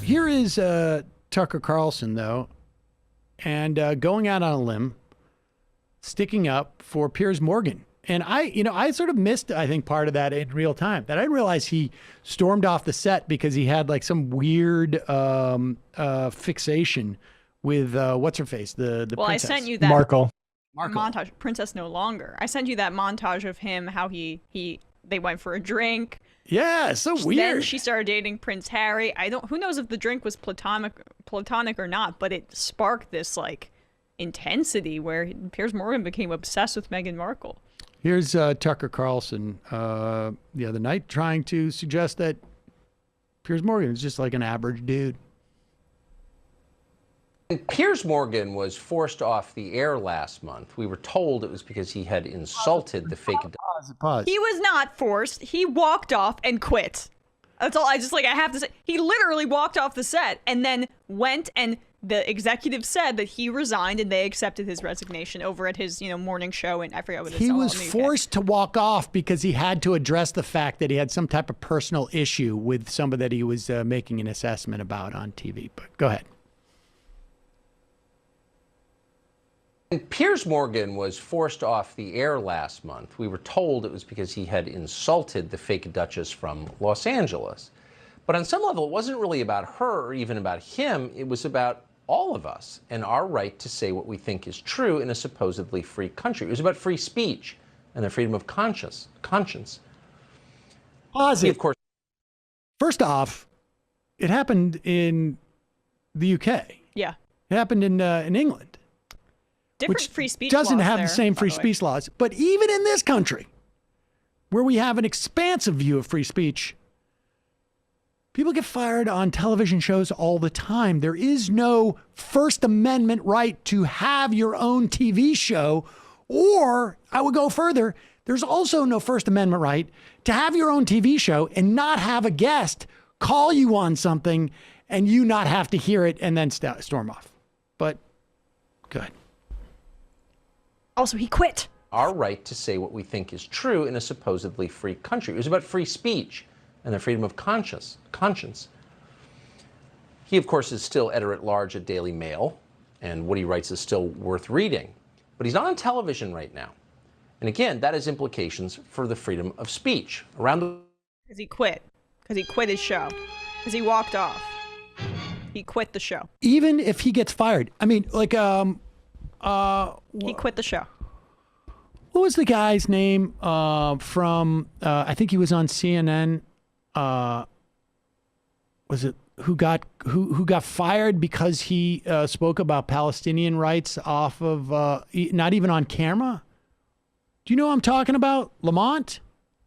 here is Tucker Carlson, though, and going out on a limb, sticking up for Piers Morgan. And I sort of missed, I think, part of that in real time. That I didn't realize he stormed off the set because he had like some weird fixation with what's her face, the well, princess. I sent you that Markle montage, Princess No Longer. I sent you that montage of him, how they went for a drink. Yeah, so weird. Then she started dating Prince Harry. Who knows if the drink was platonic or not, but it sparked this like intensity where Piers Morgan became obsessed with Meghan Markle. Here's Tucker Carlson the other night trying to suggest that Piers Morgan is just like an average dude. Piers Morgan was forced off the air last month. We were told it was because he had insulted the fake. Pause. He was not forced. He walked off and quit. That's all. I have to say. He literally walked off the set and then went, and the executive said that he resigned and they accepted his resignation over at his morning show, and I forgot what it is. He was forced to walk off because he had to address the fact that he had some type of personal issue with somebody that he was making an assessment about on TV. But go ahead. Piers Morgan was forced off the air last month. We were told it was because he had insulted the fake Duchess from Los Angeles. But on some level, it wasn't really about her or even about him. It was about all of us and our right to say what we think is true in a supposedly free country. It was about free speech and the freedom of conscience. Pause it. Of course. First off, it happened in the UK. Yeah. It happened in England. Different which free speech doesn't laws have there, the same free speech laws. But even in this country, where we have an expansive view of free speech, people get fired on television shows all the time. There is no First Amendment right to have your own TV show, or I would go further, there's also no First Amendment right to have your own TV show and not have a guest call you on something and you not have to hear it and then storm off. But good. Also, he quit. Our right to say what we think is true in a supposedly free country. It was about free speech and the freedom of conscience. He, of course, is still editor-at-large at Daily Mail, and what he writes is still worth reading. But he's not on television right now. And again, that has implications for the freedom of speech around the... Because he quit. Because he quit his show. Because he walked off. He quit the show. Even if he gets fired, I mean, like, he quit the show. What was the guy's name from, I think he was on CNN. Was it who got fired because he spoke about Palestinian rights off of, not even on camera? Do you know what I'm talking about? Lamont?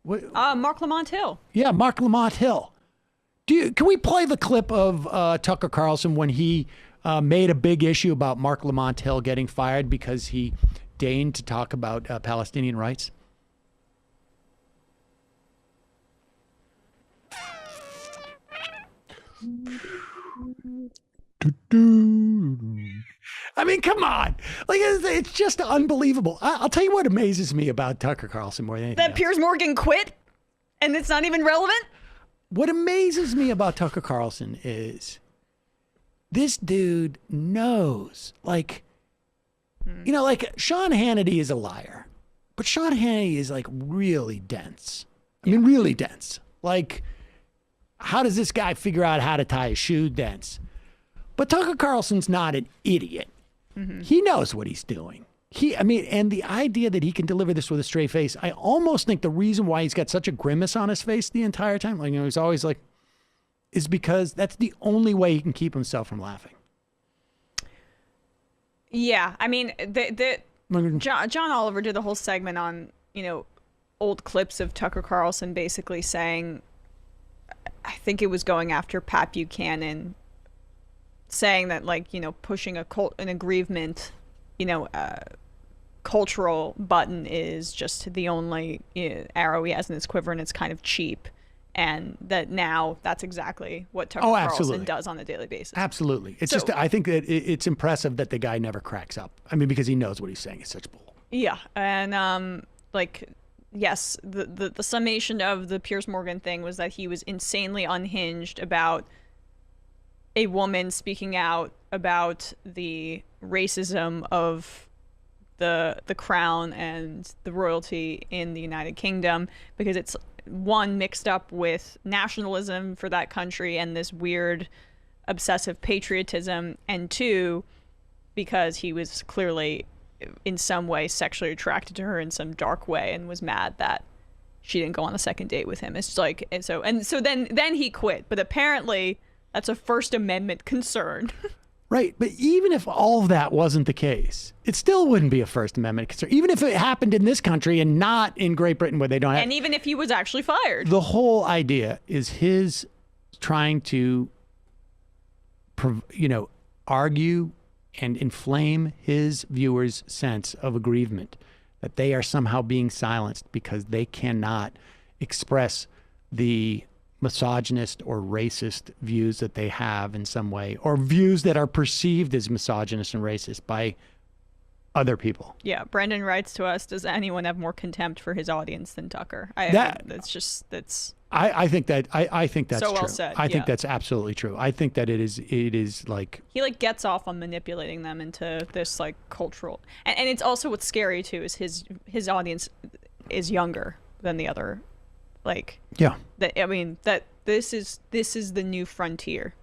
Mark Lamont Hill. Yeah, Mark Lamont Hill. Can we play the clip of Tucker Carlson when he made a big issue about Mark Lamont Hill getting fired because he deigned to talk about Palestinian rights? I mean, come on. Like, it's just unbelievable. I'll tell you what amazes me about Tucker Carlson more than anything That else. Piers Morgan quit and it's not even relevant? What amazes me about Tucker Carlson is this dude knows, like, like Sean Hannity is a liar, but Sean Hannity is like really dense. I mean, really dense. Like, how does this guy figure out how to tie a shoe? Dense. But Tucker Carlson's not an idiot. Mm-hmm. He knows what he's doing. And the idea that he can deliver this with a straight face, I almost think the reason why he's got such a grimace on his face the entire time, like, he's always like, is because that's the only way he can keep himself from laughing. Yeah, I mean, John Oliver did the whole segment on, old clips of Tucker Carlson basically saying, I think it was going after Pat Buchanan, saying that, like, pushing an aggrievement, cultural button is just the only arrow he has in his quiver, and it's kind of cheap. And that now that's exactly what Tucker Carlson does on a daily basis. Absolutely. It's just, I think that it's impressive that the guy never cracks up. I mean, because he knows what he's saying is such bull. Yeah. And yes, the summation of the Piers Morgan thing was that he was insanely unhinged about a woman speaking out about the racism of the crown and the royalty in the United Kingdom, because it's one, mixed up with nationalism for that country and this weird obsessive patriotism, and two, because he was clearly in some way sexually attracted to her in some dark way and was mad that she didn't go on a second date with him. It's like, and so then he quit, but apparently that's a First Amendment concern. Right. But even if all of that wasn't the case, it still wouldn't be a First Amendment concern. Even if it happened in this country and not in Great Britain where they don't have. And even if he was actually fired. The whole idea is his trying to, argue and inflame his viewers' sense of aggrievement, that they are somehow being silenced because they cannot express the misogynist or racist views that they have in some way, or views that are perceived as misogynist and racist by other people. Yeah, Brendan writes to us, does anyone have more contempt for his audience than Tucker? I think that's so well true. said, I think that's absolutely true. I think that it is like he like gets off on manipulating them into this like cultural, and it's also what's scary too is his audience is younger than the other, like yeah. That I mean that this is the new frontier.